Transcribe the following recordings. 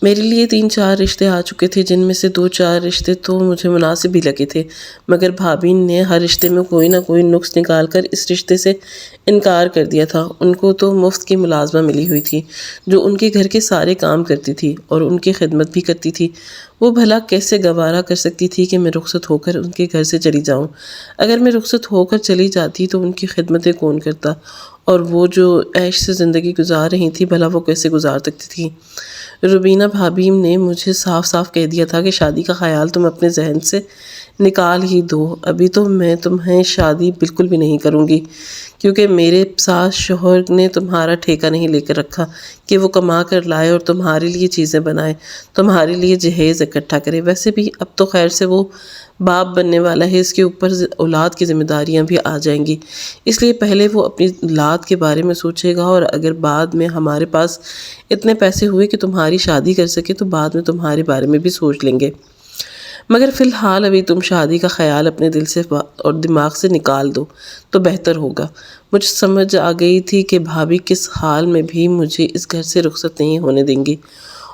میرے لیے 3-4 رشتے آ چکے تھے، جن میں سے 2-4 رشتے تو مجھے مناسب ہی لگے تھے، مگر بھابھی نے ہر رشتے میں کوئی نہ کوئی نقص نکال کر اس رشتے سے انکار کر دیا تھا۔ ان کو تو مفت کی ملازمہ ملی ہوئی تھی جو ان کے گھر کے سارے کام کرتی تھی اور ان کی خدمت بھی کرتی تھی۔ وہ بھلا کیسے گوارا کر سکتی تھی کہ میں رخصت ہو کر ان کے گھر سے چلی جاؤں؟ اگر میں رخصت ہو کر چلی جاتی تو ان کی خدمتیں کون کرتا؟ اور وہ جو عیش سے زندگی گزار رہی تھی بھلا وہ کیسے گزار سکتی تھی؟ روبینہ بھابھی نے مجھے صاف صاف کہہ دیا تھا کہ شادی کا خیال تم اپنے ذہن سے نکال ہی دو۔ ابھی تو میں تمہیں شادی بالکل بھی نہیں کروں گی، کیونکہ میرے ساس شوہر نے تمہارا ٹھیکہ نہیں لے کر رکھا کہ وہ کما کر لائے اور تمہارے لیے چیزیں بنائے، تمہارے لیے جہیز اکٹھا کرے۔ ویسے بھی اب تو خیر سے وہ باپ بننے والا ہے، اس کے اوپر اولاد کی ذمہ داریاں بھی آ جائیں گی، اس لیے پہلے وہ اپنی اولاد کے بارے میں سوچے گا، اور اگر بعد میں ہمارے پاس اتنے پیسے ہوئے کہ تمہاری شادی کر سکے تو بعد میں تمہارے بارے میں بھی سوچ لیں گے، مگر فی الحال ابھی تم شادی کا خیال اپنے دل سے اور دماغ سے نکال دو تو بہتر ہوگا۔ مجھے سمجھ آ گئی تھی کہ بھابھی کس حال میں بھی مجھے اس گھر سے رخصت نہیں ہونے دیں گی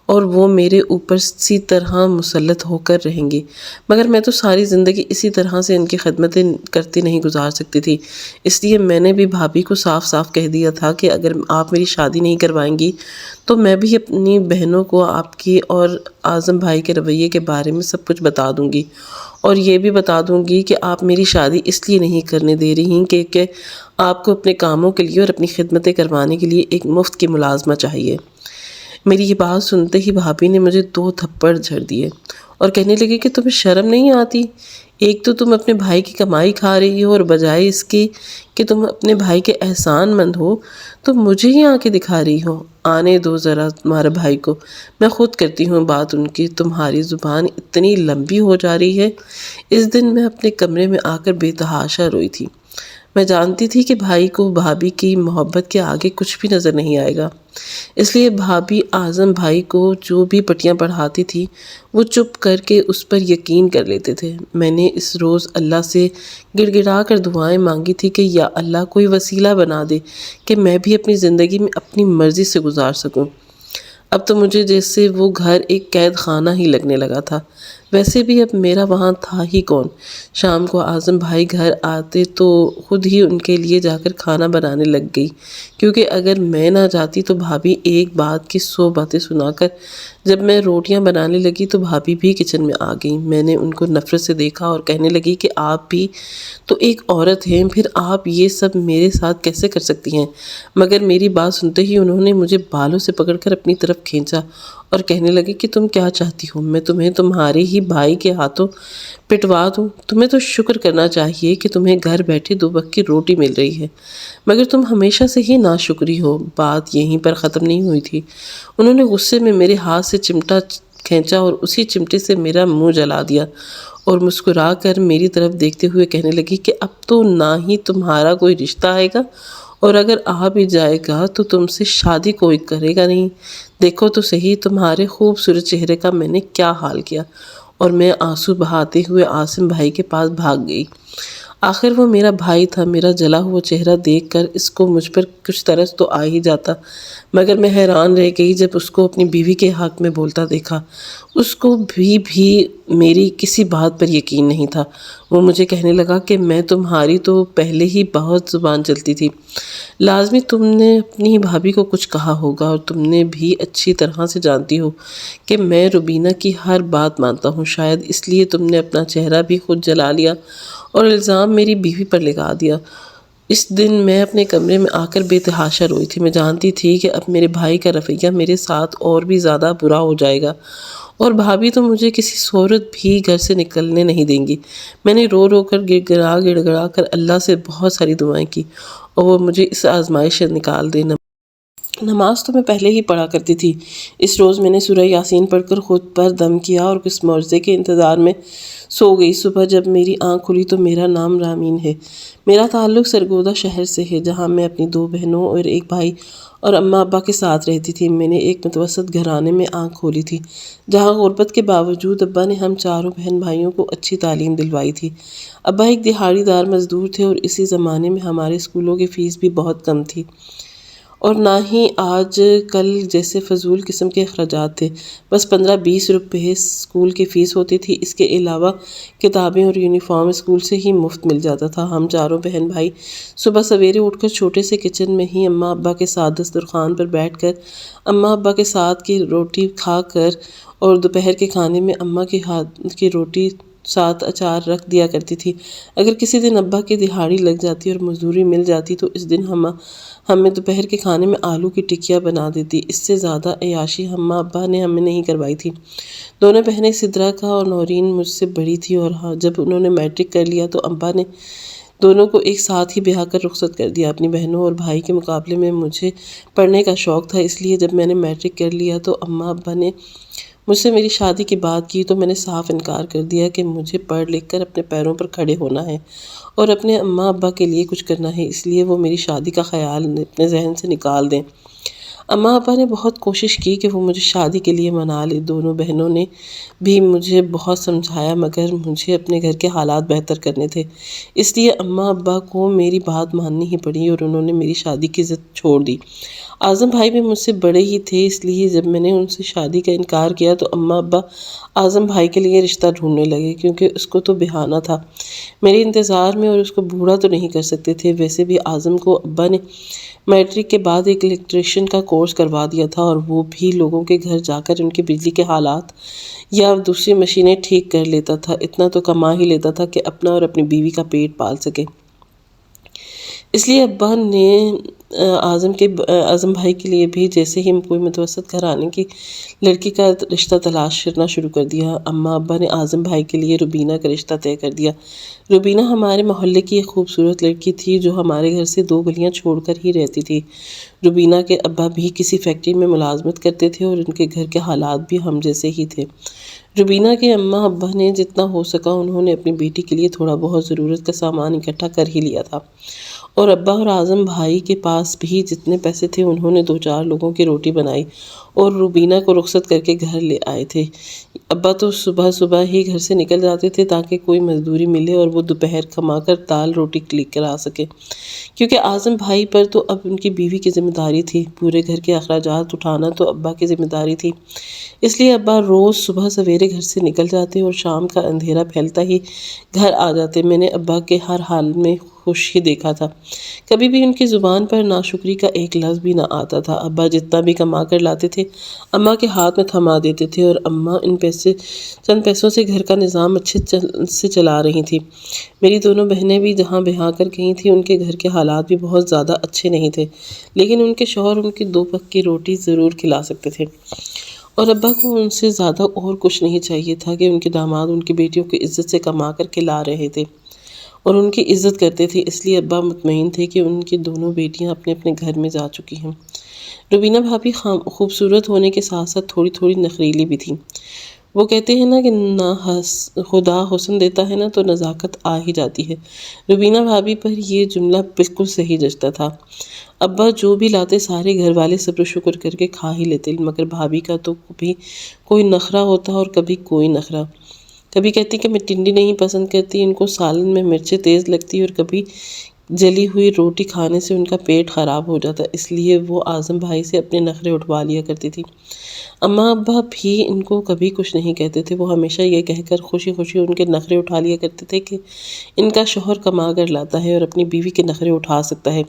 اور وہ میرے اوپر اسی طرح مسلط ہو کر رہیں گی، مگر میں تو ساری زندگی اسی طرح سے ان کی خدمتیں کرتی نہیں گزار سکتی تھی۔ اس لیے میں نے بھی بھابھی کو صاف صاف کہہ دیا تھا کہ اگر آپ میری شادی نہیں کروائیں گی تو میں بھی اپنی بہنوں کو آپ کی اور اعظم بھائی کے رویے کے بارے میں سب کچھ بتا دوں گی، اور یہ بھی بتا دوں گی کہ آپ میری شادی اس لیے نہیں کرنے دے رہی ہیں کہ آپ کو اپنے کاموں کے لیے اور اپنی خدمتیں کروانے کے لیے ایک مفت کی ملازمہ چاہیے۔ میری یہ بات سنتے ہی بھابھی نے مجھے 2 تھپڑ جھڑ دیے اور کہنے لگی کہ تمہیں شرم نہیں آتی؟ ایک تو تم اپنے بھائی کی کمائی کھا رہی ہو، اور بجائے اس کی کہ تم اپنے بھائی کے احسان مند ہو تو مجھے ہی آنکھیں دکھا رہی ہو۔ آنے دو ذرا تمہارے بھائی کو، میں خود کرتی ہوں بات ان کی، تمہاری زبان اتنی لمبی ہو جا رہی ہے۔ اس دن میں اپنے کمرے میں آ کر بے تحاشا روئی تھی۔ میں جانتی تھی کہ بھائی کو بھابھی کی محبت کے آگے کچھ بھی نظر نہیں آئے گا، اس لیے بھابھی اعظم بھائی کو جو بھی پٹیاں پڑھاتی تھی وہ چپ کر کے اس پر یقین کر لیتے تھے۔ میں نے اس روز اللہ سے گڑ گڑا کر دعائیں مانگی تھی کہ یا اللہ کوئی وسیلہ بنا دے کہ میں بھی اپنی زندگی میں اپنی مرضی سے گزار سکوں۔ اب تو مجھے جیسے وہ گھر ایک قید خانہ ہی لگنے لگا تھا۔ ویسے بھی اب میرا وہاں تھا ہی کون؟ شام کو اعظم بھائی گھر آتے تو خود ہی ان کے لیے جا کر کھانا بنانے لگ گئی، کیونکہ اگر میں نہ جاتی تو بھابھی ایک بات کی 100 باتیں سنا کر جب میں روٹیاں بنانے لگی تو بھابھی بھی کچن میں آ گئی۔ میں نے ان کو نفرت سے دیکھا اور کہنے لگی کہ آپ بھی تو ایک عورت ہیں، پھر آپ یہ سب میرے ساتھ کیسے کر سکتی ہیں؟ مگر میری بات سنتے ہی انہوں نے مجھے بالوں سے پکڑ کر اپنی طرف کھینچا اور کہنے لگے کہ تم کیا چاہتی ہو؟ میں تمہیں تمہارے ہی بھائی کے ہاتھوں پٹوا دوں؟ تمہیں تو شکر کرنا چاہیے کہ تمہیں گھر بیٹھے 2 وقت کی روٹی مل رہی ہے، مگر تم ہمیشہ سے ہی ناشکری ہو۔ بات یہیں پر ختم نہیں ہوئی تھی، انہوں نے غصے میں میرے ہاتھ سے چمٹا کھینچا اور اسی چمٹے سے میرا منہ جلا دیا اور مسکرا کر میری طرف دیکھتے ہوئے کہنے لگی کہ اب تو نہ ہی تمہارا کوئی رشتہ آئے گا، اور اگر آ بھی جائے گا تو تم سے شادی کوئی کرے گا نہیں۔ دیکھو تو صحیح تمہارے خوبصورت چہرے کا میں نے کیا حال کیا۔ اور میں آنسو بہاتے ہوئے اعظم بھائی کے پاس بھاگ گئی۔ آخر وہ میرا بھائی تھا، میرا جلا ہوا چہرہ دیکھ کر اس کو مجھ پر کچھ ترس تو آ ہی جاتا، مگر میں حیران رہ گئی جب اس کو اپنی بیوی کے حق میں بولتا دیکھا۔ اس کو بھی میری کسی بات پر یقین نہیں تھا۔ وہ مجھے کہنے لگا کہ میں تمہاری تو پہلے ہی بہت زبان چلتی تھی، لازمی تم نے اپنی بھابھی کو کچھ کہا ہوگا، اور تم نے بھی اچھی طرح سے جانتی ہو کہ میں روبینہ کی ہر بات مانتا ہوں، شاید اس لیے تم نے اپنا چہرہ بھی خود جلا لیا اور الزام میری بیوی پر لگا دیا۔ اس دن میں اپنے کمرے میں آ کر بے تحاشا روئی تھی۔ میں جانتی تھی کہ اب میرے بھائی کا رویہ میرے ساتھ اور بھی زیادہ برا ہو جائے گا، اور بھابھی تو مجھے کسی صورت بھی گھر سے نکلنے نہیں دیں گی۔ میں نے رو رو کر گڑ گڑا کر اللہ سے بہت ساری دعائیں کی اور وہ مجھے اس آزمائش سے نکال دے۔ نماز تو میں پہلے ہی پڑھا کرتی تھی، اس روز میں نے سورہ یاسین پڑھ کر خود پر دم کیا اور کس معجزے کے انتظار میں سو گئی۔ صبح جب میری آنکھ کھلی تو میرا نام رامین ہے۔ میرا تعلق سرگودا شہر سے ہے، جہاں میں اپنی 2 بہنوں اور ایک بھائی اور اماں ابا کے ساتھ رہتی تھی۔ میں نے ایک متوسط گھرانے میں آنکھ کھولی تھی، جہاں غربت کے باوجود ابا نے ہم چاروں بہن بھائیوں کو اچھی تعلیم دلوائی تھی۔ ابا ایک دہاڑی دار مزدور تھے اور اسی زمانے میں ہمارے اسکولوں کی فیس بھی بہت کم تھی، اور نہ ہی آج کل جیسے فضول قسم کے اخراجات تھے۔ بس 15-20 روپے اسکول کی فیس ہوتی تھی، اس کے علاوہ کتابیں اور یونیفارم اسکول سے ہی مفت مل جاتا تھا۔ ہم چاروں بہن بھائی صبح سویرے اٹھ کر چھوٹے سے کچن میں ہی اماں ابا کے ساتھ دسترخوان پر بیٹھ کر اماں ابا کے ساتھ کی روٹی کھا کر، اور دوپہر کے کھانے میں اماں کے ہاتھ کی روٹی ساتھ اچار رکھ دیا کرتی تھی۔ اگر کسی دن ابا کی دہاڑی لگ جاتی اور مزدوری مل جاتی تو اس دن ہمیں دوپہر کے کھانے میں آلو کی ٹکیاں بنا دیتی۔ اس سے زیادہ عیاشی اماں ابا نے ہمیں نہیں کروائی تھی۔ دونوں بہنیں سدرا کا اور نورین مجھ سے بڑی تھی، اور جب انہوں نے میٹرک کر لیا تو ابا نے دونوں کو ایک ساتھ ہی بیاہ کر رخصت کر دیا۔ اپنی بہنوں اور بھائی کے مقابلے میں مجھے پڑھنے کا شوق تھا، اس لیے جب میں نے میٹرک کر لیا تو اماں ابا نے مجھ سے میری شادی کی بات کی تو میں نے صاف انکار کر دیا کہ مجھے پڑھ لکھ کر اپنے پیروں پر کھڑے ہونا ہے اور اپنے اماں ابا کے لیے کچھ کرنا ہے، اس لیے وہ میری شادی کا خیال اپنے ذہن سے نکال دیں۔ اماں ابا نے بہت کوشش کی کہ وہ مجھے شادی کے لیے منا لے۔ دونوں بہنوں نے بھی مجھے بہت سمجھایا، مگر مجھے اپنے گھر کے حالات بہتر کرنے تھے، اس لیے اماں ابا کو میری بات ماننی ہی پڑی اور انہوں نے میری شادی کی ضد چھوڑ دی۔ اعظم بھائی بھی مجھ سے بڑے ہی تھے، اس لیے جب میں نے ان سے شادی کا انکار کیا تو اماں ابا اعظم بھائی کے لیے رشتہ ڈھونڈنے لگے، کیونکہ اس کو تو بیاہنا تھا میرے انتظار میں، اور اس کو بوڑھا تو نہیں کر سکتے تھے۔ ویسے بھی اعظم کو ابا نے میٹرک کے بعد ایک الیکٹریشین کا کورس کروا دیا تھا، اور وہ بھی لوگوں کے گھر جا کر ان کے بجلی کے حالات یا دوسری مشینیں ٹھیک کر لیتا تھا۔ اتنا تو کما ہی لیتا تھا کہ اپنا اور اپنی بیوی کا پیٹ پال سکے۔ اس لیے ابا نے اعظم بھائی کے لیے بھی جیسے ہی کوئی متوسط گھرانے کی لڑکی کا رشتہ تلاش کرنا شروع کر دیا۔ اماں ابا نے اعظم بھائی کے لیے روبینہ کا رشتہ طے کر دیا۔ روبینہ ہمارے محلے کی ایک خوبصورت لڑکی تھی جو ہمارے گھر سے 2 گلیاں چھوڑ کر ہی رہتی تھی۔ روبینہ کے ابا بھی کسی فیکٹری میں ملازمت کرتے تھے اور ان کے گھر کے حالات بھی ہم جیسے ہی تھے۔ روبینہ کے اماں ابا نے جتنا ہو سکا انہوں نے اپنی بیٹی کے لیے تھوڑا بہت ضرورت کا سامان اکٹھا کر ہی لیا تھا، اور ابا اور اعظم بھائی کے پاس بھی جتنے پیسے تھے انہوں نے 2-4 لوگوں کی روٹی بنائی اور روبینہ کو رخصت کر کے گھر لے آئے تھے۔ ابا تو صبح صبح ہی گھر سے نکل جاتے تھے تاکہ کوئی مزدوری ملے اور وہ دوپہر کما کر دال روٹی لے کر آ سکے، کیونکہ اعظم بھائی پر تو اب ان کی بیوی کی ذمہ داری تھی۔ پورے گھر کے اخراجات اٹھانا تو ابا کی ذمہ داری تھی، اس لیے ابا روز صبح سویرے گھر سے نکل جاتے اور شام کا اندھیرا پھیلتا ہی گھر آ جاتے۔ میں نے ابا کے ہر حال میں خوش ہی دیکھا تھا، کبھی بھی ان کی زبان پر ناشکری کا ایک لفظ بھی نہ آتا تھا۔ ابا جتنا بھی کما کر لاتے تھے اماں کے ہاتھ میں تھما دیتے تھے، اور اماں ان چند پیسوں سے گھر کا نظام اچھے سے چلا رہی تھی۔ میری دونوں بہنیں بھی جہاں بیاہ کر گئی تھیں ان کے گھر کے حالات بھی بہت زیادہ اچھے نہیں تھے، لیکن ان کے شوہر ان کی 2 وقت کی روٹی ضرور کھلا سکتے تھے، اور ابا کو ان سے زیادہ اور کچھ نہیں چاہیے تھا کہ ان کے داماد ان کی بیٹیوں کی عزت سے کما کر کھلا رہے تھے اور ان کی عزت کرتے تھے، اس لیے ابا مطمئن تھے کہ ان کی دونوں بیٹیاں اپنے اپنے گھر میں جا چکی ہیں۔ روبینہ بھابی خوبصورت ہونے کے ساتھ ساتھ تھوڑی تھوڑی نخریلی بھی تھی۔ وہ کہتے ہیں نا کہ نہ خدا حسن دیتا ہے نا تو نزاکت آ ہی جاتی ہے۔ روبینہ بھابی پر یہ جملہ بالکل صحیح جچتا تھا۔ ابا جو بھی لاتے سارے گھر والے صبر و شکر کر کے کھا ہی لیتے، مگر بھابی کا تو کبھی کوئی نخرہ ہوتا اور کبھی کوئی نخرہ۔ کبھی کہتی کہ میں ٹنڈی نہیں پسند کرتی، ان کو سالن میں مرچیں تیز لگتی، اور کبھی جلی ہوئی روٹی کھانے سے ان کا پیٹ خراب ہو جاتا، اس لیے وہ اعظم بھائی سے اپنے نخرے اٹھوا لیا کرتی تھی۔ اماں ابا بھی ان کو کبھی کچھ نہیں کہتے تھے، وہ ہمیشہ یہ کہہ کر خوشی خوشی ان کے نخرے اٹھا لیا کرتے تھے کہ ان کا شوہر کما کر لاتا ہے اور اپنی بیوی کے نخرے اٹھا سکتا ہے،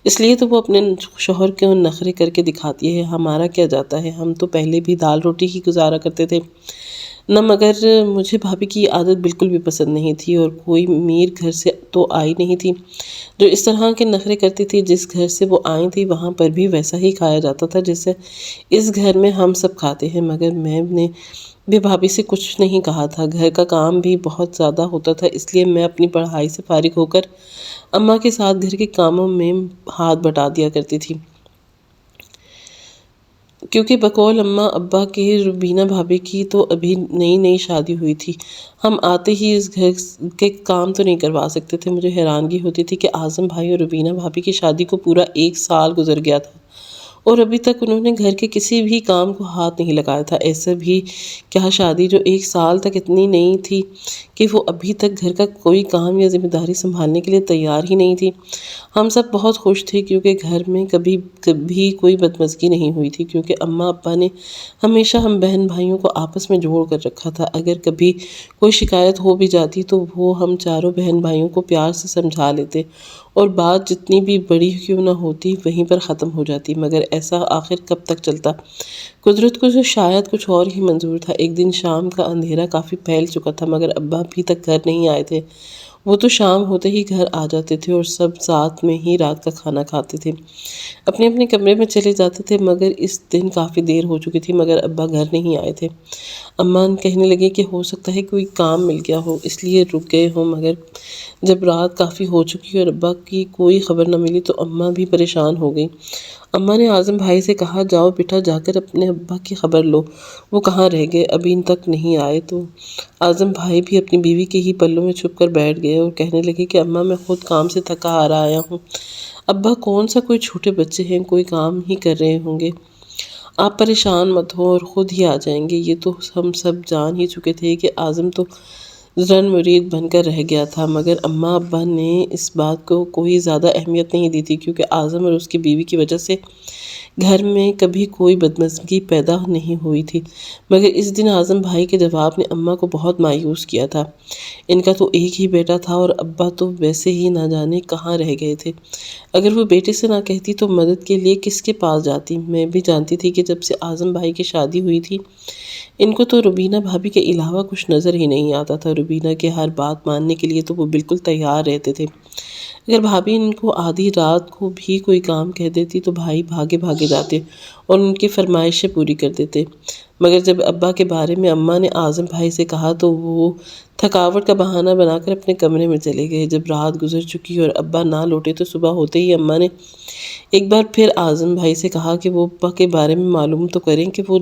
اس لیے تو وہ اپنے شوہر کے نخرے کر کے دکھاتی ہے، ہمارا کیا جاتا ہے، ہم تو پہلے بھی دال روٹی ہی گزارا کرتے تھے نہ۔ مگر مجھے بھابی کی عادت بالکل بھی پسند نہیں تھی، اور کوئی امیر گھر سے تو آئی نہیں تھی جو اس طرح کے نخرے کرتی تھی۔ جس گھر سے وہ آئی تھی وہاں پر بھی ویسا ہی کھایا جاتا تھا جیسے اس گھر میں ہم سب کھاتے ہیں، مگر میں نے بھی بھابی سے کچھ نہیں کہا تھا۔ گھر کا کام بھی بہت زیادہ ہوتا تھا، اس لیے میں اپنی پڑھائی سے فارغ ہو کر اماں کے ساتھ گھر کے کاموں میں ہاتھ بٹا دیا کرتی تھی، کیونکہ بقول اماں ابا کے روبینہ بھابی کی تو ابھی نئی نئی شادی ہوئی تھی، ہم آتے ہی اس گھر کے کام تو نہیں کروا سکتے تھے۔ مجھے حیرانگی ہوتی تھی کہ اعظم بھائی اور روبینہ بھابی کی شادی کو پورا 1 سال گزر گیا تھا، اور ابھی تک انہوں نے گھر کے کسی بھی کام کو ہاتھ نہیں لگایا تھا۔ ایسا بھی کیا شادی جو 1 سال تک اتنی نئی تھی کہ وہ ابھی تک گھر کا کوئی کام یا ذمہ داری سنبھالنے کے لیے تیار ہی نہیں تھی۔ ہم سب بہت خوش تھے کیونکہ گھر میں کبھی کوئی بدمزگی نہیں ہوئی تھی، کیونکہ اماں ابا نے ہمیشہ ہم بہن بھائیوں کو آپس میں جوڑ کر رکھا تھا۔ اگر کبھی کوئی شکایت ہو بھی جاتی تو وہ ہم چاروں بہن بھائیوں کو پیار سے سمجھا لیتے اور بات جتنی بھی بڑی کیوں نہ ہوتی وہیں پر ختم ہو جاتی، مگر ایسا آخر کب تک چلتا؟ قدرت کو جو شاید کچھ اور ہی منظور تھا۔ ایک دن شام کا اندھیرا کافی پھیل چکا تھا مگر ابا ابھی تک گھر نہیں آئے تھے۔ وہ تو شام ہوتے ہی گھر آ جاتے تھے اور سب ساتھ میں ہی رات کا کھانا کھاتے تھے، اپنے اپنے کمرے میں چلے جاتے تھے، مگر اس دن کافی دیر ہو چکی تھی مگر ابا گھر نہیں آئے تھے۔ اماں کہنے لگی کہ ہو سکتا ہے کوئی کام مل گیا ہو اس لیے رک گئے ہوں، مگر جب رات کافی ہو چکی اور ابا کی کوئی خبر نہ ملی تو اماں بھی پریشان ہو گئی۔ اماں نے اعظم بھائی سے کہا، جاؤ بیٹا جا کر اپنے ابا کی خبر لو، وہ کہاں رہ گئے، ابھی تک نہیں آئے۔ تو اعظم بھائی بھی اپنی بیوی کے ہی پلوں میں چھپ کر بیٹھ گئے اور کہنے لگے کہ اماں میں خود کام سے تھکا ہارا آیا ہوں، ابا کون سا کوئی چھوٹے بچے ہیں، کوئی کام ہی کر رہے ہوں گے، آپ پریشان مت ہو اور خود ہی آ جائیں گے۔ یہ تو ہم سب جان ہی چکے تھے کہ اعظم تو رن مرید بن کر رہ گیا تھا، مگر اماں ابا نے اس بات کو کوئی زیادہ اہمیت نہیں دی تھی کیونکہ اعظم اور اس کی بیوی کی وجہ سے گھر میں کبھی کوئی بدمزگی پیدا نہیں ہوئی تھی۔ مگر اس دن اعظم بھائی کے جواب نے اماں کو بہت مایوس کیا تھا۔ ان کا تو ایک ہی بیٹا تھا اور ابا تو ویسے ہی نہ جانے کہاں رہ گئے تھے۔ اگر وہ بیٹے سے نہ کہتی تو مدد کے لیے کس کے پاس جاتی؟ میں بھی جانتی تھی کہ جب سے اعظم بھائی کی شادی ہوئی تھی ان کو تو روبینہ بھابی کے علاوہ کچھ نظر ہی نہیں آتا تھا۔ روبینہ کے ہر بات ماننے کے لیے تو وہ بالکل تیار رہتے تھے۔ اگر بھابی ان کو آدھی رات کو بھی کوئی کام کہہ دیتی تو بھائی بھاگے بھاگے جاتے اور ان کی فرمائشیں پوری کر دیتے، مگر جب ابا کے بارے میں اماں نے اعظم بھائی سے کہا تو وہ تھکاوٹ کا بہانہ بنا کر اپنے کمرے میں چلے گئے۔ جب رات گزر چکی اور ابا نہ لوٹے تو صبح ہوتے ہی اماں نے ایک بار پھر اعظم بھائی سے کہا کہ وہ ابا کے بارے میں معلوم تو کریں کہ وہ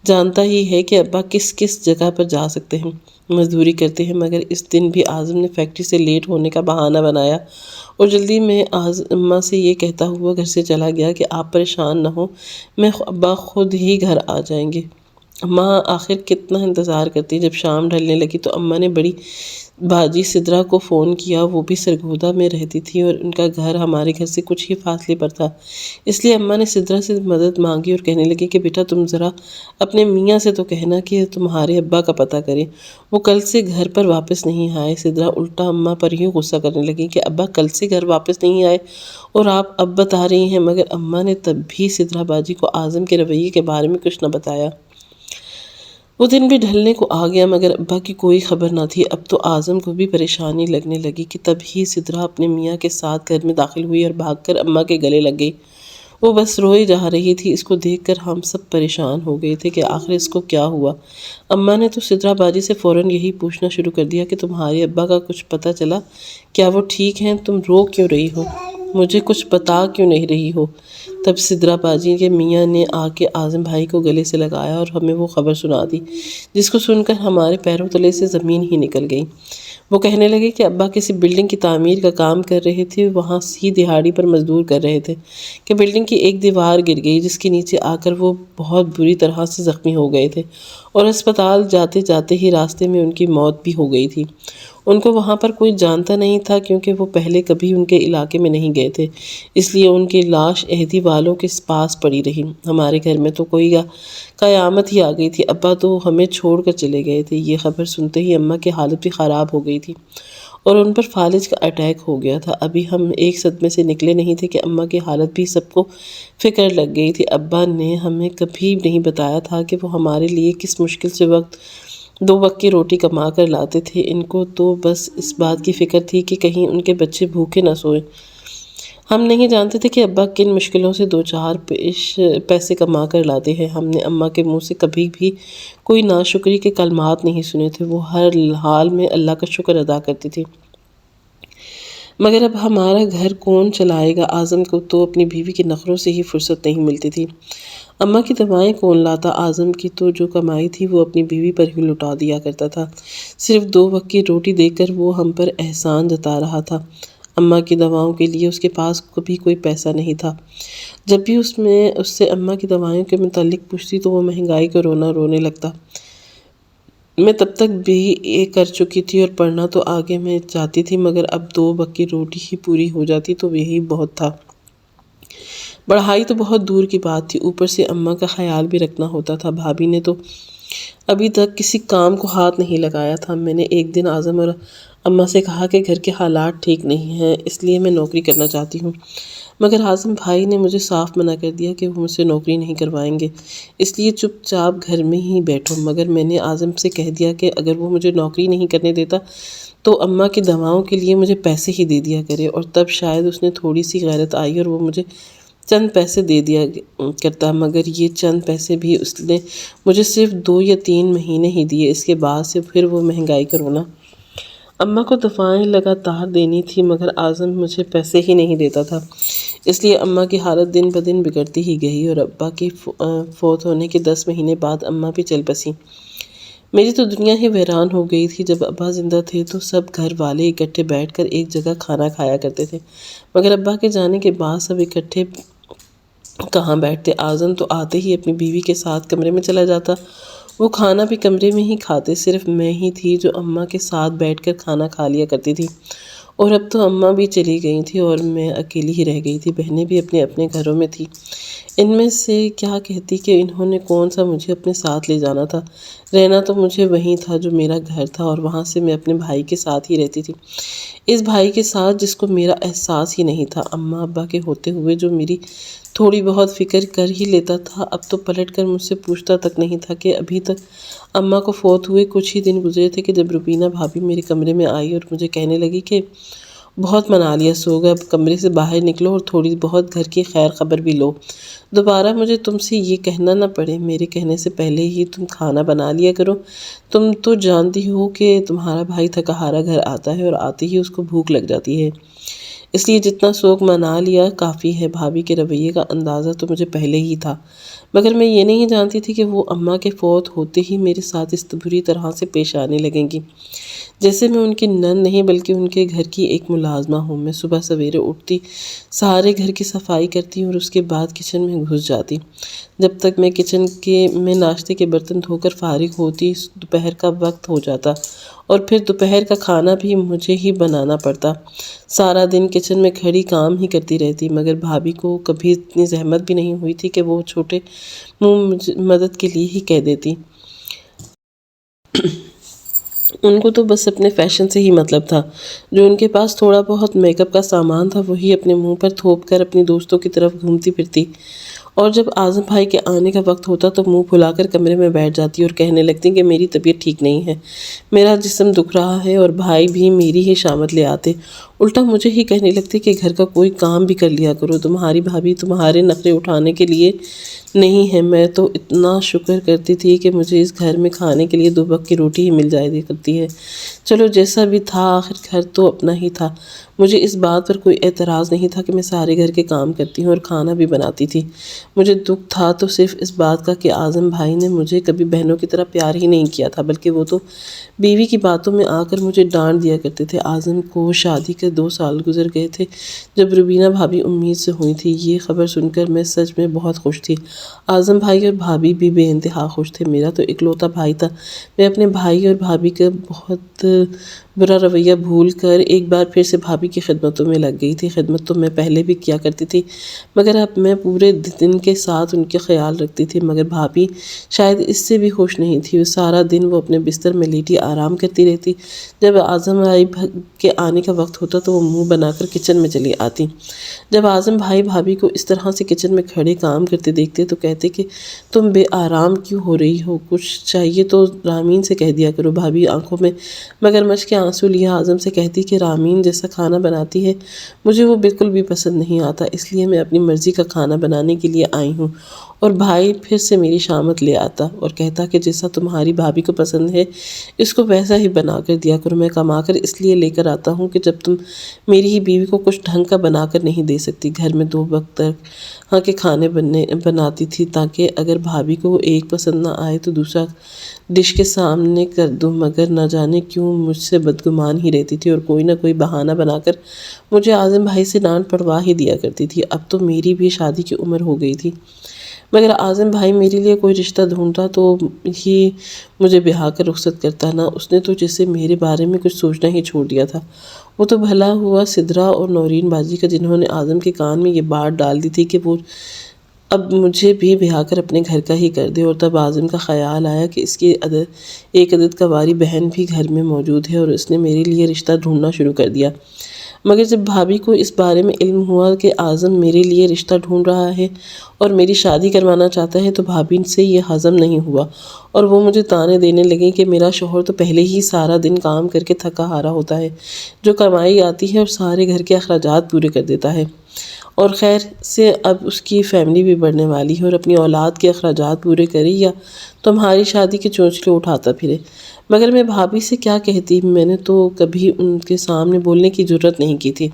جانتا ہی ہے کہ ابا کس کس جگہ پر جا سکتے ہیں، مزدوری کرتے ہیں، مگر اس دن بھی اعظم نے فیکٹری سے لیٹ ہونے کا بہانہ بنایا اور جلدی میں اماں سے یہ کہتا ہوا گھر سے چلا گیا کہ آپ پریشان نہ ہوں، میں ابا خود ہی گھر آ جائیں گے۔ اماں آخر کتنا انتظار کرتی۔ جب شام ڈھلنے لگی تو اماں نے بڑی باجی سدرا کو فون کیا، وہ بھی سرگودا میں رہتی تھی اور ان کا گھر ہمارے گھر سے کچھ ہی فاصلے پر تھا، اس لیے اماں نے سدرا سے مدد مانگی اور کہنے لگی کہ بیٹا تم ذرا اپنے میاں سے تو کہنا کہ تمہارے ابا کا پتہ کریں، وہ کل سے گھر پر واپس نہیں آئے۔ سدرا الٹا اماں پر یوں غصہ کرنے لگی کہ ابا کل سے گھر واپس نہیں آئے اور آپ اب بتا رہی ہیں، مگر اماں نے تب بھی سدرا باجی کو اعظم کے رویے کے بارے میں کچھ نہ بتایا۔ وہ دن بھی ڈھلنے کو آ گیا مگر ابا کی کوئی خبر نہ تھی۔ اب تو اعظم کو بھی پریشانی لگنے لگی کہ تب ہی سدرا اپنے میاں کے ساتھ گھر میں داخل ہوئی اور بھاگ کر اماں کے گلے لگ گئی۔ وہ بس روئے جا رہی تھی۔ اس کو دیکھ کر ہم سب پریشان ہو گئے تھے کہ آخر اس کو کیا ہوا۔ اماں نے تو سدرا باجی سے فوراً یہی پوچھنا شروع کر دیا کہ تمہارے ابا کا کچھ پتہ چلا؟ کیا وہ ٹھیک ہیں؟ تم رو کیوں رہی ہو؟ مجھے کچھ بتا کیوں نہیں رہی ہو؟ تب سدرا باجی کے میاں نے آ کے اعظم بھائی کو گلے سے لگایا اور ہمیں وہ خبر سنا دی جس کو سن کر ہمارے پیروں تلے سے زمین ہی نکل گئی۔ وہ کہنے لگے کہ ابا کسی بلڈنگ کی تعمیر کا کام کر رہے تھے، وہاں سی دہاڑی پر مزدور کر رہے تھے کہ بلڈنگ کی ایک دیوار گر گئی جس کے نیچے آ کر وہ بہت بری طرح سے زخمی ہو گئے تھے اور اسپتال جاتے جاتے ہی راستے میں ان کی موت بھی ہو گئی تھی۔ ان کو وہاں پر کوئی جانتا نہیں تھا کیونکہ وہ پہلے کبھی ان کے علاقے میں نہیں گئے تھے، اس لیے ان کی لاش عہدی والوں کے پاس پڑی رہی۔ ہمارے گھر میں تو کوئی قیامت ہی آ گئی تھی، ابا تو ہمیں چھوڑ کر چلے گئے تھے۔ یہ خبر سنتے ہی اماں کی حالت بھی خراب ہو گئی تھی اور ان پر فالج کا اٹیک ہو گیا تھا۔ ابھی ہم ایک صدمے سے نکلے نہیں تھے کہ اماں کی حالت بھی سب کو فکر لگ گئی تھی۔ ابا نے ہمیں کبھی نہیں بتایا تھا کہ وہ ہمارے لیے کس مشکل سے 2 وقت کی روٹی کما کر لاتے تھے۔ ان کو تو بس اس بات کی فکر تھی کہ کہیں ان کے بچے بھوکے نہ سوئیں۔ ہم نہیں جانتے تھے کہ ابا کن مشکلوں سے 2-4 پیسے کما کر لاتے ہیں۔ ہم نے اماں کے منہ سے کبھی بھی کوئی ناشکری کے کلمات نہیں سنے تھے، وہ ہر حال میں اللہ کا شکر ادا کرتی تھی۔ مگر اب ہمارا گھر کون چلائے گا؟ اعظم کو تو اپنی بیوی کے نخروں سے ہی فرصت نہیں ملتی تھی۔ اماں کی دوائیں کون لاتا؟ اعظم کی تو جو کمائی تھی وہ اپنی بیوی پر ہی لٹا دیا کرتا تھا۔ صرف 2 وقت کی روٹی دے کر وہ ہم پر احسان جتا رہا تھا۔ اماں کی دواؤں کے لیے اس کے پاس کبھی کوئی پیسہ نہیں تھا۔ جب بھی اس سے اماں کی دوائوں کے متعلق پوچھتی تو وہ مہنگائی کو رونے لگتا۔ میں تب تک BA کر چکی تھی اور پڑھنا تو آگے میں چاہتی تھی، مگر اب 2 وقت کی روٹی ہی پوری ہو جاتی تو یہی بہت تھا۔ پڑھائی تو بہت دور کی بات تھی، اوپر سے اماں کا خیال بھی رکھنا ہوتا تھا۔ بھابھی نے تو ابھی تک کسی کام کو ہاتھ نہیں لگایا تھا۔ میں نے ایک دن اعظم اور اماں سے کہا کہ گھر کے حالات ٹھیک نہیں ہیں، اس لیے میں نوکری کرنا چاہتی ہوں، مگر اعظم بھائی نے مجھے صاف منع کر دیا کہ وہ مجھ سے نوکری نہیں کروائیں گے، اس لیے چپ چاپ گھر میں ہی بیٹھو۔ مگر میں نے اعظم سے کہہ دیا کہ اگر وہ مجھے نوکری نہیں کرنے دیتا تو اماں کی دواؤں کے لیے مجھے پیسے ہی دے دیا کرے، اور تب شاید اس نے تھوڑی سی غیرت آئی اور وہ مجھے چند پیسے دے دیا کرتا، مگر یہ چند پیسے بھی اس نے مجھے صرف 2 یا 3 مہینے ہی دیے، اس کے بعد سے پھر وہ مہنگائی کا رونا۔ اماں کو دفعائیں لگاتار دینی تھی، مگر اعظم مجھے پیسے ہی نہیں دیتا تھا، اس لیے اماں کی حالت دن بدن بگڑتی ہی گئی، اور ابا کی فوت ہونے کے 10 مہینے بعد اماں بھی چل بسیں۔ میری تو دنیا ہی ویران ہو گئی تھی۔ جب ابا زندہ تھے تو سب گھر والے اکٹھے بیٹھ کر ایک جگہ کھانا کھایا کرتے تھے، مگر ابا کے جانے کے بعد سب اکٹھے کہاں بیٹھتے۔ اعظم تو آتے ہی اپنی بیوی کے ساتھ کمرے میں چلا جاتا، وہ کھانا بھی کمرے میں ہی کھاتے، صرف میں ہی تھی جو اماں کے ساتھ بیٹھ کر کھانا کھا لیا کرتی تھی، اور اب تو اماں بھی چلی گئی تھی اور میں اکیلی ہی رہ گئی تھی۔ بہنیں بھی اپنے اپنے گھروں میں تھیں، ان میں سے کیا کہتی کہ انہوں نے کون سا مجھے اپنے ساتھ لے جانا تھا، رہنا تو مجھے وہیں تھا جو میرا گھر تھا، اور وہاں سے میں اپنے بھائی کے ساتھ ہی رہتی تھی، اس بھائی کے ساتھ جس کو میرا احساس ہی نہیں تھا۔ اماں ابا کے ہوتے ہوئے جو میری تھوڑی بہت فکر کر ہی لیتا تھا، اب تو پلٹ کر مجھ سے پوچھتا تک نہیں تھا کہ ابھی تک اماں کو فوت ہوئے کچھ ہی دن گزرے تھے کہ جب روبینہ بھابھی میرے کمرے میں آئی اور مجھے کہنے لگی کہ بہت منا لیا سوگ، اب کمرے سے باہر نکلو اور تھوڑی بہت گھر کی خیر خبر بھی لو، دوبارہ مجھے تم سے یہ کہنا نہ پڑے، میرے کہنے سے پہلے ہی تم کھانا بنا لیا کرو، تم تو جانتی ہو کہ تمہارا بھائی تھکا ہارا گھر آتا ہے اور آتے ہی اس کو بھوک لگ جاتی ہے، اس لیے جتنا سوگ منا لیا کافی ہے۔ بھابھی کے رویے کا اندازہ تو مجھے پہلے ہی تھا، مگر میں یہ نہیں جانتی تھی کہ وہ اماں کے فوت ہوتے ہی میرے ساتھ اس بری طرح سے پیش آنے لگیں گی، جیسے میں ان کی نند نہیں بلکہ ان کے گھر کی ایک ملازمہ ہوں۔ میں صبح سویرے اٹھتی، سارے گھر کی صفائی کرتی اور اس کے بعد کچن میں گھس جاتی۔ جب تک میں کچن میں ناشتے کے برتن دھو کر فارغ ہوتی، دوپہر کا وقت ہو جاتا، اور پھر دوپہر کا کھانا بھی مجھے ہی بنانا پڑتا۔ سارا دن کچن میں کھڑی کام ہی کرتی رہتی، مگر بھابھی کو کبھی اتنی زحمت بھی نہیں ہوئی تھی کہ وہ چھوٹے منہ مدد کے لیے ہی کہہ دیتی۔ ان کو تو بس اپنے فیشن سے ہی مطلب تھا، جو ان کے پاس تھوڑا بہت میک اپ کا سامان تھا وہی اپنے منہ پر تھوپ کر اپنی دوستوں کی طرف گھومتی پھرتی، اور جب اعظم بھائی کے آنے کا وقت ہوتا تو منہ پھلا کر کمرے میں بیٹھ جاتی اور کہنے لگتی کہ میری طبیعت ٹھیک نہیں ہے، میرا جسم دکھ رہا ہے، اور بھائی بھی میری ہی شامت لے آتے، الٹا مجھے ہی کہنے لگتے کہ گھر کا کوئی کام بھی کر لیا کرو، تمہاری بھابھی تمہارے نخرے اٹھانے کے لیے نہیں ہے۔ میں تو اتنا شکر کرتی تھی کہ مجھے اس گھر میں کھانے کے لیے 2 وقت کی روٹی ہی مل جائے کرتی ہے، چلو جیسا بھی تھا آخر گھر تو اپنا ہی تھا، مجھے اس بات پر کوئی اعتراض نہیں تھا کہ میں سارے گھر کے کام کرتی ہوں اور کھانا بھی بناتی تھی۔ مجھے دکھ تھا تو صرف اس بات کا کہ اعظم بھائی نے مجھے کبھی بہنوں کی طرح پیار ہی نہیں کیا تھا، بلکہ وہ تو بیوی کی باتوں میں آ کر مجھے ڈانٹ دیا کرتے تھے۔ اعظم کو شادی کے 2 سال گزر گئے تھے جب روبینہ بھابھی امید سے ہوئی تھی، یہ خبر سن کر میں سچ میں بہت خوش تھی۔ اعظم بھائی اور بھابھی بھی بے انتہا خوش تھے، میرا تو اکلوتا بھائی تھا۔ میں اپنے بھائی اور بھابھی کا بہت برا رویہ بھول کر ایک بار پھر سے بھابھی کی خدمتوں میں لگ گئی تھی۔ خدمت تو میں پہلے بھی کیا کرتی تھی، مگر اب میں پورے دن کے ساتھ ان کا خیال رکھتی تھی، مگر بھابھی شاید اس سے بھی خوش نہیں تھی، سارا دن وہ اپنے بستر میں لیٹی آرام کرتی رہتی، جب اعظم بھائی کے آنے کا وقت ہوتا تو وہ منہ بنا کر کچن میں چلی آتی۔ جب اعظم بھائی بھابھی کو اس طرح سے کچن میں کھڑے کام کرتے دیکھتے تو کہتے کہ تم بے آرام کیوں ہو رہی ہو، کچھ چاہیے تو رامین سے کہہ دیا کرو۔ بھابھی آنکھوں میں مگرمچھ کے آنسو لیے اعظم سے کہتی کہ رامین جیسا کھانا بناتی ہے مجھے وہ بالکل بھی پسند نہیں آتا، اس لیے میں اپنی مرضی کا کھانا بنانے کے لیے آئی ہوں، اور بھائی پھر سے میری شامت لے آتا اور کہتا کہ جیسا تمہاری بھابھی کو پسند ہے اس کو ویسا ہی بنا کر دیا کرو، میں کما کر اس لیے لے کر آتا ہوں کہ جب تم میری ہی بیوی کو کچھ ڈھنگ کا بنا کر نہیں دے سکتی، گھر میں 2 وقت تک ہاں کے کھانے بناتی تھی تاکہ اگر بھابھی کو ایک پسند نہ آئے تو دوسرا ڈش کے سامنے کر دوں، مگر نہ جانے کیوں مجھ سے بدگمان ہی رہتی تھی اور کوئی نہ کوئی بہانہ بنا کر مجھے اعظم بھائی سے ڈانٹ پڑوا ہی دیا کرتی تھی۔ اب تو میری بھی شادی کی عمر ہو گئی تھی، مگر اعظم بھائی میرے لیے کوئی رشتہ ڈھونڈتا تو ہی مجھے بیاہ کر رخصت کرتا، نہ اس نے تو جیسے میرے بارے میں کچھ سوچنا ہی چھوڑ دیا تھا۔ وہ تو بھلا ہوا سدرا اور نورین باجی کا جنہوں نے اعظم کے کان میں یہ بات ڈال دی تھی کہ وہ اب مجھے بھی بیاہ کر اپنے گھر کا ہی کر دے، اور تب اعظم کا خیال آیا کہ اس کی ایک عدد کواری بہن بھی گھر میں موجود ہے اور اس نے میرے لیے رشتہ ڈھونڈنا شروع کر دیا۔ مگر جب بھابھی کو اس بارے میں علم ہوا کہ اعظم میرے لیے رشتہ ڈھونڈ رہا ہے اور میری شادی کروانا چاہتا ہے تو بھابھی سے یہ ہضم نہیں ہوا اور وہ مجھے طعنے دینے لگیں کہ میرا شوہر تو پہلے ہی سارا دن کام کر کے تھکا ہارا ہوتا ہے، جو کمائی آتی ہے اور سارے گھر کے اخراجات پورے کر دیتا ہے، اور خیر سے اب اس کی فیملی بھی بڑھنے والی ہے اور اپنی اولاد کے اخراجات پورے کرے یا تمہاری شادی کے چونچلے اٹھاتا پھرے۔ مگر میں بھابھی سے کیا کہتی، میں نے تو کبھی ان کے سامنے بولنے کی جرت نہیں کی تھی۔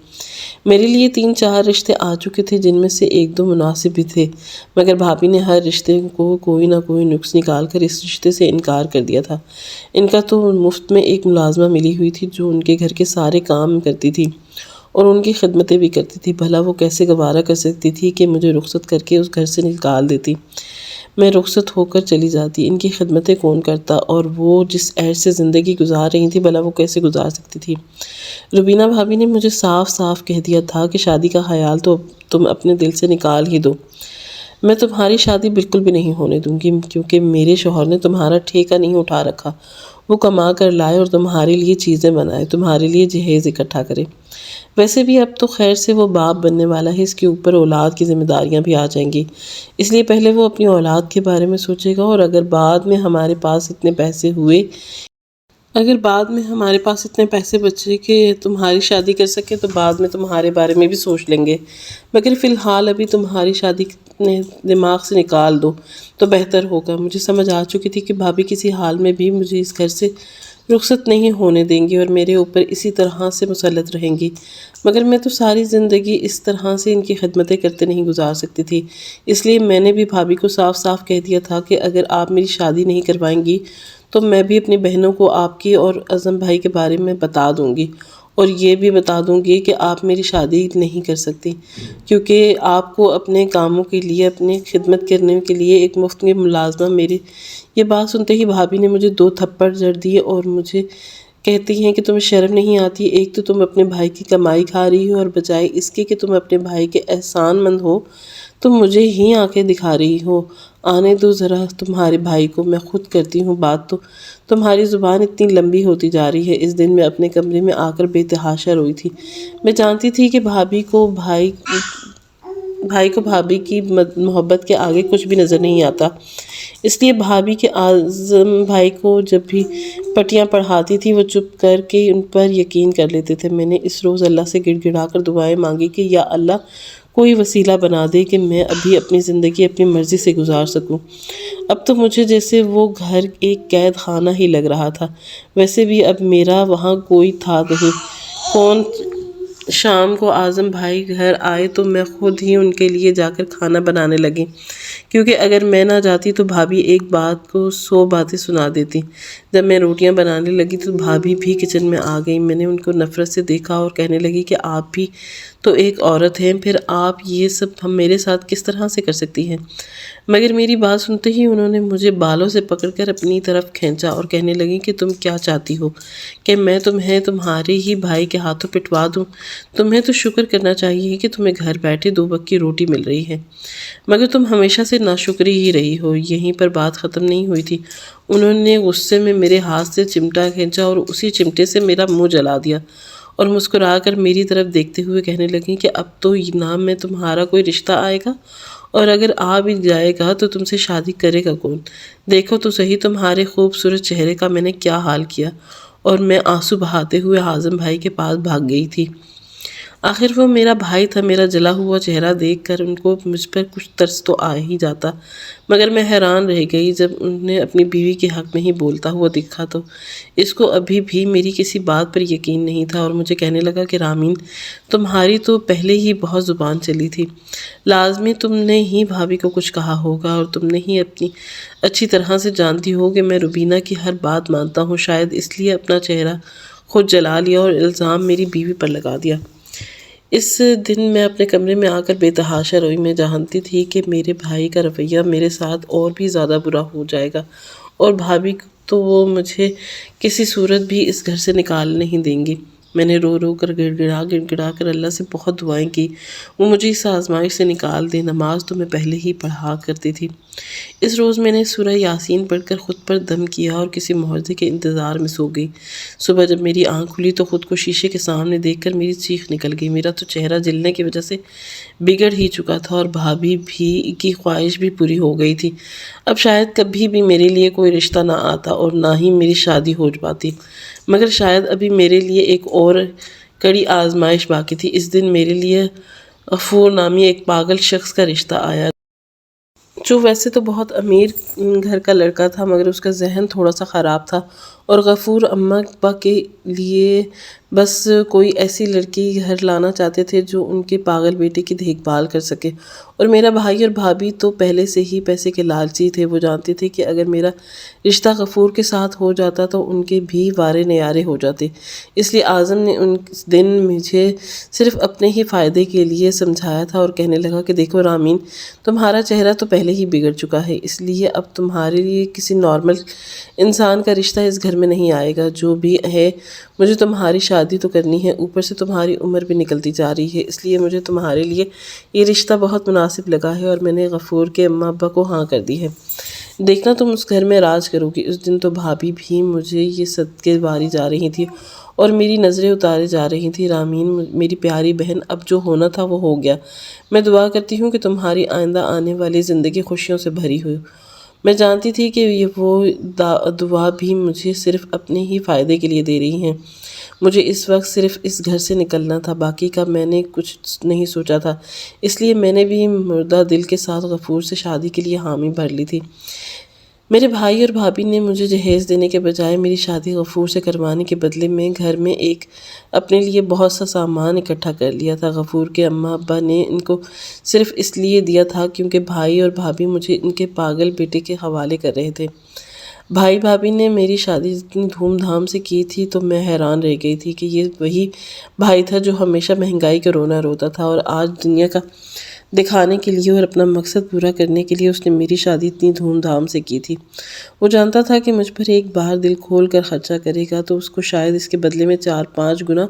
میرے لیے 3-4 رشتے آ چکے تھے جن میں سے 1-2 مناسب بھی تھے، مگر بھابھی نے ہر رشتے کو کوئی نہ کوئی نقص نکال کر اس رشتے سے انکار کر دیا تھا۔ ان کا تو مفت میں ایک ملازمہ ملی ہوئی تھی جو ان کے گھر کے سارے کام کرتی تھی اور ان کی خدمتیں بھی کرتی تھی، بھلا وہ کیسے گوارا کر سکتی تھی کہ مجھے رخصت کر کے اس گھر سے نکال دیتی، میں رخصت ہو کر چلی جاتی، ان کی خدمتیں کون کرتا، اور وہ جس عیش سے زندگی گزار رہی تھی بھلا وہ کیسے گزار سکتی تھی۔ روبینہ بھابھی نے مجھے صاف صاف کہہ دیا تھا کہ شادی کا خیال تو تم اپنے دل سے نکال ہی دو، میں تمہاری شادی بالکل بھی نہیں ہونے دوں گی، کیونکہ میرے شوہر نے تمہارا ٹھیکہ نہیں اٹھا رکھا، وہ کما کر لائے اور تمہارے لیے چیزیں بنائے، تمہارے لیے جہیز اکٹھا کرے۔ ویسے بھی اب تو خیر سے وہ باپ بننے والا ہے، اس کے اوپر اولاد کی ذمہ داریاں بھی آ جائیں گی، اس لیے پہلے وہ اپنی اولاد کے بارے میں سوچے گا، اور اگر بعد میں ہمارے پاس اتنے پیسے بچے کہ تمہاری شادی کر سکے تو بعد میں تمہارے بارے میں بھی سوچ لیں گے، مگر فی الحال ابھی تمہاری شادی دماغ سے نکال دو تو بہتر ہوگا۔ مجھے سمجھ آ چکی تھی کہ بھابھی کسی حال میں بھی مجھے اس گھر سے رخصت نہیں ہونے دیں گی اور میرے اوپر اسی طرح سے مسلط رہیں گی، مگر میں تو ساری زندگی اس طرح سے ان کی خدمتیں کرتے نہیں گزار سکتی تھی، اس لیے میں نے بھی بھابھی کو صاف صاف کہہ دیا تھا کہ اگر آپ میری شادی نہیں کروائیں گی تو میں بھی اپنی بہنوں کو آپ کی اور اعظم بھائی کے بارے میں بتا دوں گی، اور یہ بھی بتا دوں گی کہ آپ میری شادی نہیں کر سکتی، کیونکہ آپ کو اپنے کاموں کے لیے، اپنی خدمت کرنے کے لیے ایک مفت میں ملازمہ۔ یہ بات سنتے ہی بھابھی نے مجھے 2 تھپڑ جڑ دیے اور مجھے کہتی ہیں کہ تمہیں شرم نہیں آتی، ایک تو تم اپنے بھائی کی کمائی کھا رہی ہو اور بجائے اس کے کہ تم اپنے بھائی کے احسان مند ہو تم مجھے ہی آنکھیں دکھا رہی ہو، آنے دو ذرا تمہارے بھائی کو، میں خود کرتی ہوں بات، تو تمہاری زبان اتنی لمبی ہوتی جا رہی ہے۔ اس دن میں اپنے کمرے میں آ کر بے تحاشا روئی تھی، میں جانتی تھی کہ بھابھی کو بھابھی کی محبت کے آگے کچھ بھی نظر نہیں آتا، اس لیے بھابھی کے اعظم بھائی کو جب بھی پٹیاں پڑھاتی تھی وہ چپ کر کے ان پر یقین کر لیتے تھے۔ میں نے اس روز اللہ سے گڑ گڑا کر دعائیں مانگی کہ یا اللہ کوئی وسیلہ بنا دے کہ میں ابھی اپنی زندگی اپنی مرضی سے گزار سکوں۔ اب تو مجھے جیسے وہ گھر ایک قید خانہ ہی لگ رہا تھا، ویسے بھی اب میرا وہاں کوئی تھا نہیں۔ شام کو اعظم بھائی گھر آئے تو میں خود ہی ان کے لیے جا کر کھانا بنانے لگی، کیونکہ اگر میں نہ جاتی تو بھابھی ایک بات کو 100 باتیں سنا دیتی۔ جب میں روٹیاں بنانے لگی تو بھابھی بھی کچن میں آ گئی، میں نے ان کو نفرت سے دیکھا اور کہنے لگی کہ آپ بھی تو ایک عورت ہیں، پھر آپ یہ سب میرے ساتھ کس طرح سے کر سکتی ہیں؟ مگر میری بات سنتے ہی انہوں نے مجھے بالوں سے پکڑ کر اپنی طرف کھینچا اور کہنے لگی کہ تم کیا چاہتی ہو کہ میں تمہیں تمہارے ہی بھائی کے ہاتھوں پٹوا دوں؟ تمہیں تو شکر کرنا چاہیے کہ تمہیں گھر بیٹھے 2 وقت کی روٹی مل رہی ہے، مگر تم ہمیشہ سے ناشکری ہی رہی ہو۔ یہیں پر بات ختم نہیں ہوئی تھی، انہوں نے غصے میں میرے ہاتھ سے چمٹا کھینچا اور اسی چمٹے سے میرا منہ جلا دیا اور مسکرا کر میری طرف دیکھتے ہوئے کہنے لگیں کہ اب تو نام میں تمہارا کوئی رشتہ آئے گا، اور اگر آ بھی جائے گا تو تم سے شادی کرے گا کون؟ دیکھو تو صحیح تمہارے خوبصورت چہرے کا میں نے کیا حال کیا۔ اور میں آنسو بہاتے ہوئے اعظم بھائی کے پاس بھاگ گئی تھی۔ آخر وہ میرا بھائی تھا۔ میرا جلا ہوا چہرہ دیکھ کر ان کو مجھ پر کچھ ترس تو آ ہی جاتا، مگر میں حیران رہ گئی جب انہیں اپنی بیوی کے حق میں ہی بولتا ہوا دیکھا تو اس کو ابھی بھی میری کسی بات پر یقین نہیں تھا، اور مجھے کہنے لگا کہ رامین، تمہاری تو پہلے ہی بہت زبان چلی تھی، لازمی تم نے ہی بھابھی کو کچھ کہا ہوگا، اور تم نے ہی اپنی اچھی طرح سے جانتی ہو کہ میں روبینہ کی ہر بات مانتا ہوں، شاید اس لیے اپنا چہرہ خود جلا لیا اور الزام میری بیوی پر لگا دیا۔ اس دن میں اپنے کمرے میں آ کر بے تحاشا روئی۔ میں جانتی تھی کہ میرے بھائی کا رویہ میرے ساتھ اور بھی زیادہ برا ہو جائے گا، اور بھابھی تو وہ مجھے کسی صورت بھی اس گھر سے نکال نہیں دیں گی۔ میں نے رو رو کر گڑ گڑا کر اللہ سے بہت دعائیں کی وہ مجھے اس آزمائش سے نکال دے۔ نماز تو میں پہلے ہی پڑھا کرتی تھی۔ اس روز میں نے سورہ یاسین پڑھ کر خود پر دم کیا اور کسی معجزے کے انتظار میں سو گئی۔ صبح جب میری آنکھ کھلی تو خود کو شیشے کے سامنے دیکھ کر میری چیخ نکل گئی۔ میرا تو چہرہ جلنے کی وجہ سے بگڑ ہی چکا تھا، اور بھابھی بھی کی خواہش بھی پوری ہو گئی تھی۔ اب شاید کبھی بھی میرے لیے کوئی رشتہ نہ آتا اور نہ ہی میری شادی ہو پاتی، مگر شاید ابھی میرے لیے ایک اور کڑی آزمائش باقی تھی۔ اس دن میرے لیے غفور نامی ایک پاگل شخص کا رشتہ آیا، جو ویسے تو بہت امیر گھر کا لڑکا تھا، مگر اس کا ذہن تھوڑا سا خراب تھا، اور غفور اماں ابا کے لیے بس کوئی ایسی لڑکی گھر لانا چاہتے تھے جو ان کے پاگل بیٹے کی دیکھ بھال کر سکے۔ اور میرا بھائی اور بھابھی تو پہلے سے ہی پیسے کے لالچی تھے۔ وہ جانتے تھے کہ اگر میرا رشتہ غفور کے ساتھ ہو جاتا تو ان کے بھی وارے نیارے ہو جاتے۔ اس لیے اعظم نے اس دن مجھے صرف اپنے ہی فائدے کے لیے سمجھایا تھا، اور کہنے لگا کہ دیکھو رامین، تمہارا چہرہ تو پہلے ہی بگڑ چکا ہے، اس لیے اب تمہارے لیے کسی نارمل انسان کا رشتہ اس گھر میں نہیں آئے گا۔ جو بھی ہے، مجھے تمہاری شادی تو کرنی ہے، اوپر سے تمہاری عمر بھی نکلتی جا رہی ہے، اس لیے مجھے تمہارے لیے یہ رشتہ بہت مناسب لگا ہے، اور میں نے غفور کے اماں ابا کو ہاں کر دی ہے۔ دیکھنا تم اس گھر میں راج کرو گی۔ اس دن تو بھابھی بھی مجھے یہ صدقے باری جا رہی تھی اور میری نظریں اتارے جا رہی تھی۔ رامین، میری پیاری بہن، اب جو ہونا تھا وہ ہو گیا۔ میں دعا کرتی ہوں کہ تمہاری آئندہ آنے والی زندگی خوشیوں سے بھری ہو۔ میں جانتی تھی کہ وہ دعا بھی مجھے صرف اپنے ہی فائدے کے لیے دے رہی ہیں۔ مجھے اس وقت صرف اس گھر سے نکلنا تھا، باقی کا میں نے کچھ نہیں سوچا تھا، اس لیے میں نے بھی مردہ دل کے ساتھ غفور سے شادی کے لیے حامی بھر لی تھی۔ میرے بھائی اور بھابھی نے مجھے جہیز دینے کے بجائے میری شادی غفور سے کروانے کے بدلے میں گھر میں ایک اپنے لیے بہت سا سامان اکٹھا کر لیا تھا۔ غفور کے اماں ابا نے ان کو صرف اس لیے دیا تھا کیونکہ بھائی اور بھابھی مجھے ان کے پاگل بیٹے کے حوالے کر رہے تھے۔ بھائی بھابھی نے میری شادی اتنی دھوم دھام سے کی تھی تو میں حیران رہ گئی تھی کہ یہ وہی بھائی تھا جو ہمیشہ مہنگائی کا رونا روتا تھا، اور آج دنیا کا دکھانے کے لیے اور اپنا مقصد پورا کرنے کے لیے اس نے میری شادی اتنی دھوم دھام سے کی تھی۔ وہ جانتا تھا کہ مجھ پر ایک بار دل کھول کر خرچہ کرے گا تو اس کو شاید اس کے بدلے میں 4-5 گنا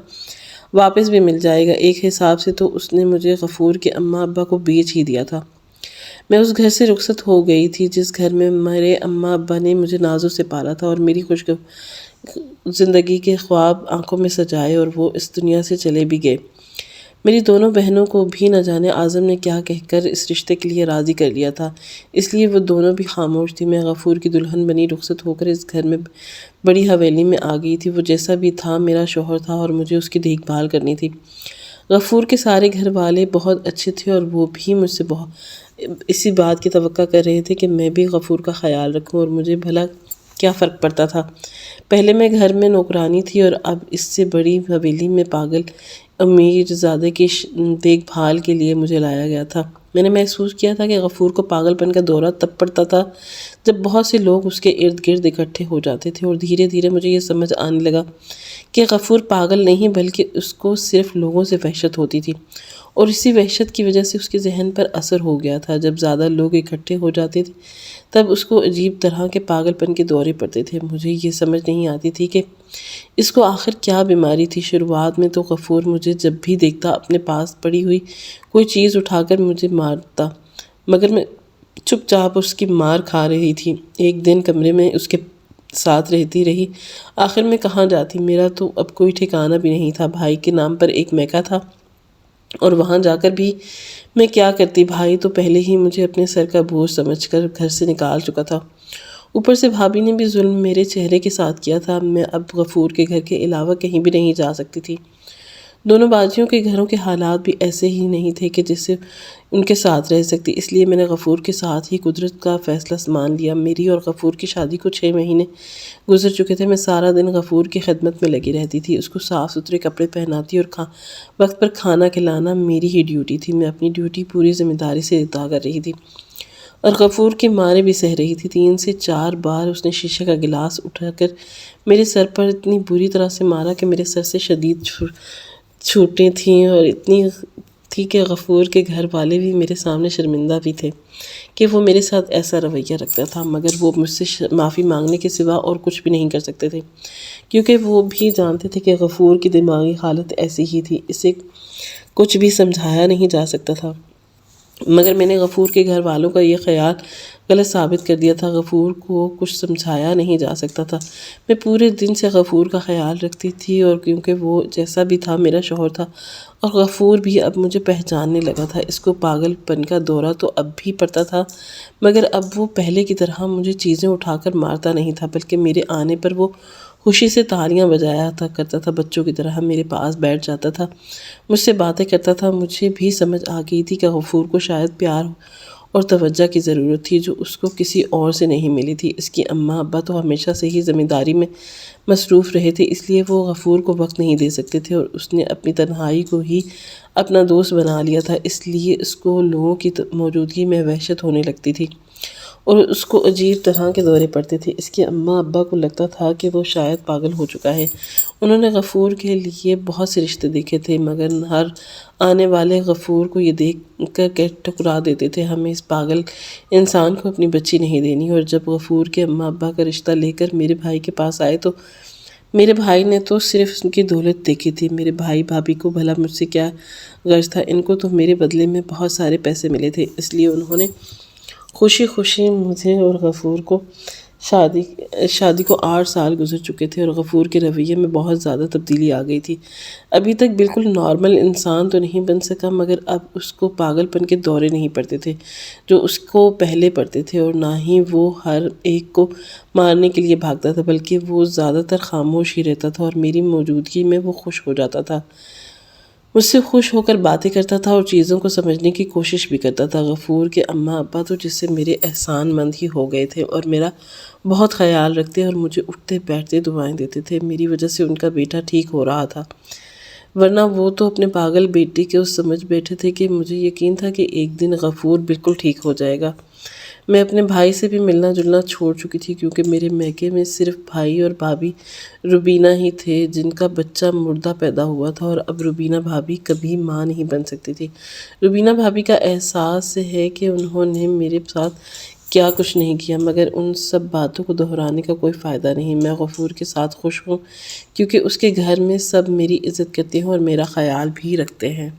واپس بھی مل جائے گا۔ ایک حساب سے تو اس نے مجھے غفور کے اماں ابا کو بیچ ہی دیا تھا۔ میں اس گھر سے رخصت ہو گئی تھی جس گھر میں میرے اماں ابا نے مجھے نازوں سے پالا تھا اور میری زندگی کے خواب آنکھوں میں سجائے، اور وہ اس دنیا سے چلے بھی گئے۔ میری دونوں بہنوں کو بھی نہ جانے اعظم نے کیا کہہ کر اس رشتے کے لیے راضی کر لیا تھا، اس لیے وہ دونوں بھی خاموش تھی۔ میں غفور کی دلہن بنی رخصت ہو کر اس گھر میں بڑی حویلی میں آ گئی تھی۔ وہ جیسا بھی تھا میرا شوہر تھا اور مجھے اس کی دیکھ بھال کرنی تھی۔ غفور کے سارے گھر والے بہت اچھے تھے اور وہ بھی مجھ سے اسی بات کی توقع کر رہے تھے کہ میں بھی غفور کا خیال رکھوں، اور مجھے بھلا کیا فرق پڑتا تھا۔ پہلے میں گھر میں نوکرانی تھی اور اب اس سے بڑی حویلی میں پاگل امیر زادے کی دیکھ بھال کے لیے مجھے لایا گیا تھا۔ میں نے محسوس کیا تھا کہ غفور کو پاگل پن کا دورہ تب پڑتا تھا جب بہت سے لوگ اس کے ارد گرد اکٹھے ہو جاتے تھے، اور دھیرے دھیرے مجھے یہ سمجھ آنے لگا کہ غفور پاگل نہیں بلکہ اس کو صرف لوگوں سے وحشت ہوتی تھی، اور اسی وحشت کی وجہ سے اس کے ذہن پر اثر ہو گیا تھا۔ جب زیادہ لوگ اکٹھے ہو جاتے تھے تب اس کو عجیب طرح کے پاگل پن کے دورے پڑتے تھے۔ مجھے یہ سمجھ نہیں آتی تھی کہ اس کو آخر کیا بیماری تھی۔ شروعات میں تو غفور مجھے جب بھی دیکھتا اپنے پاس پڑی ہوئی کوئی چیز اٹھا کر مجھے مارتا، مگر میں چپ چاپ اس کی مار کھا رہی تھی۔ ایک دن کمرے میں اس کے ساتھ رہتی رہی۔ آخر میں کہاں جاتی، میرا تو اب کوئی ٹھکانہ بھی نہیں تھا۔ بھائی کے نام پر ایک میکہ تھا اور وہاں جا کر بھی میں کیا کرتی، بھائی تو پہلے ہی مجھے اپنے سر کا بوجھ سمجھ کر گھر سے نکال چکا تھا، اوپر سے بھابھی نے بھی ظلم میرے چہرے کے ساتھ کیا تھا۔ میں اب غفور کے گھر کے علاوہ کہیں بھی نہیں جا سکتی تھی۔ دونوں باجیوں کے گھروں کے حالات بھی ایسے ہی نہیں تھے کہ جس سے ان کے ساتھ رہ سکتی، اس لیے میں نے غفور کے ساتھ ہی قدرت کا فیصلہ مان لیا۔ میری اور غفور کی شادی کو 6 مہینے گزر چکے تھے۔ میں سارا دن غفور کی خدمت میں لگی رہتی تھی، اس کو صاف ستھرے کپڑے پہناتی اور وقت پر کھانا کھلانا میری ہی ڈیوٹی تھی۔ میں اپنی ڈیوٹی پوری ذمہ داری سے ادا کر رہی تھی اور غفور کی ماریں بھی سہ رہی تھی۔ 3 سے 4 بار اس نے شیشے کا گلاس اٹھا کر میرے سر پر اتنی بری طرح سے مارا کہ میرے سر سے شدید چوٹیں تھیں، اور اتنی تھی کہ غفور کے گھر والے بھی میرے سامنے شرمندہ بھی تھے کہ وہ میرے ساتھ ایسا رویہ رکھتا تھا، مگر وہ مجھ سے معافی مانگنے کے سوا اور کچھ بھی نہیں کر سکتے تھے، کیونکہ وہ بھی جانتے تھے کہ غفور کی دماغی حالت ایسی ہی تھی، اسے کچھ بھی سمجھایا نہیں جا سکتا تھا۔ مگر میں نے غفور کے گھر والوں کا یہ خیال غلط ثابت کر دیا تھا۔ غفور کو کچھ سمجھایا نہیں جا سکتا تھا۔ میں پورے دن سے غفور کا خیال رکھتی تھی، اور کیونکہ وہ جیسا بھی تھا میرا شوہر تھا، اور غفور بھی اب مجھے پہچاننے لگا تھا۔ اس کو پاگل پن کا دورہ تو اب بھی پڑتا تھا، مگر اب وہ پہلے کی طرح مجھے چیزیں اٹھا کر مارتا نہیں تھا، بلکہ میرے آنے پر وہ خوشی سے تالیاں بجایا کرتا تھا، بچوں کی طرح میرے پاس بیٹھ جاتا تھا، مجھ سے باتیں کرتا تھا۔ مجھے بھی سمجھ آ گئی تھی کہ غفور کو شاید پیار اور توجہ کی ضرورت تھی، جو اس کو کسی اور سے نہیں ملی تھی۔ اس کی اماں ابا تو ہمیشہ سے ہی ذمہ داری میں مصروف رہے تھے، اس لیے وہ غفور کو وقت نہیں دے سکتے تھے، اور اس نے اپنی تنہائی کو ہی اپنا دوست بنا لیا تھا، اس لیے اس کو لوگوں کی موجودگی میں وحشت ہونے لگتی تھی اور اس کو عجیب طرح کے دورے پڑتے تھے۔ اس کے اماں ابا کو لگتا تھا کہ وہ شاید پاگل ہو چکا ہے۔ انہوں نے غفور کے لیے بہت سے رشتے دیکھے تھے، مگر ہر آنے والے غفور کو یہ دیکھ کر ٹھکرا دیتے تھے، ہمیں اس پاگل انسان کو اپنی بچی نہیں دینی۔ اور جب غفور کے اماں ابا کا رشتہ لے کر میرے بھائی کے پاس آئے تو میرے بھائی نے تو صرف ان کی دولت دیکھی تھی۔ میرے بھائی بھابھی کو بھلا مجھ سے کیا غرض تھا؟ ان کو تو میرے بدلے میں بہت سارے پیسے ملے تھے، اس لیے انہوں نے خوشی خوشی مجھے اور غفور کو شادی کو 8 سال گزر چکے تھے، اور غفور کے رویے میں بہت زیادہ تبدیلی آ گئی تھی۔ ابھی تک بالکل نارمل انسان تو نہیں بن سکا، مگر اب اس کو پاگل پن کے دورے نہیں پڑتے تھے جو اس کو پہلے پڑتے تھے، اور نہ ہی وہ ہر ایک کو مارنے کے لیے بھاگتا تھا، بلکہ وہ زیادہ تر خاموش ہی رہتا تھا، اور میری موجودگی میں وہ خوش ہو جاتا تھا، مجھ سے خوش ہو کر باتیں کرتا تھا اور چیزوں کو سمجھنے کی کوشش بھی کرتا تھا۔ غفور کے اماں ابا تو جس سے میرے احسان مند ہی ہو گئے تھے، اور میرا بہت خیال رکھتے اور مجھے اٹھتے بیٹھتے دعائیں دیتے تھے۔ میری وجہ سے ان کا بیٹا ٹھیک ہو رہا تھا، ورنہ وہ تو اپنے پاگل بیٹے کے سمجھ بیٹھے تھے کہ مجھے یقین تھا کہ ایک دن غفور بالکل ٹھیک ہو جائے گا۔ میں اپنے بھائی سے بھی ملنا جلنا چھوڑ چکی تھی، کیونکہ میرے میکے میں صرف بھائی اور بھابھی روبینہ ہی تھے جن کا بچہ مردہ پیدا ہوا تھا، اور اب روبینہ بھابھی کبھی ماں نہیں بن سکتی تھی۔ روبینہ بھابھی کا احساس ہے کہ انہوں نے میرے ساتھ کیا کچھ نہیں کیا، مگر ان سب باتوں کو دہرانے کا کوئی فائدہ نہیں۔ میں غفور کے ساتھ خوش ہوں، کیونکہ اس کے گھر میں سب میری عزت کرتے ہیں اور میرا خیال بھی رکھتے ہیں۔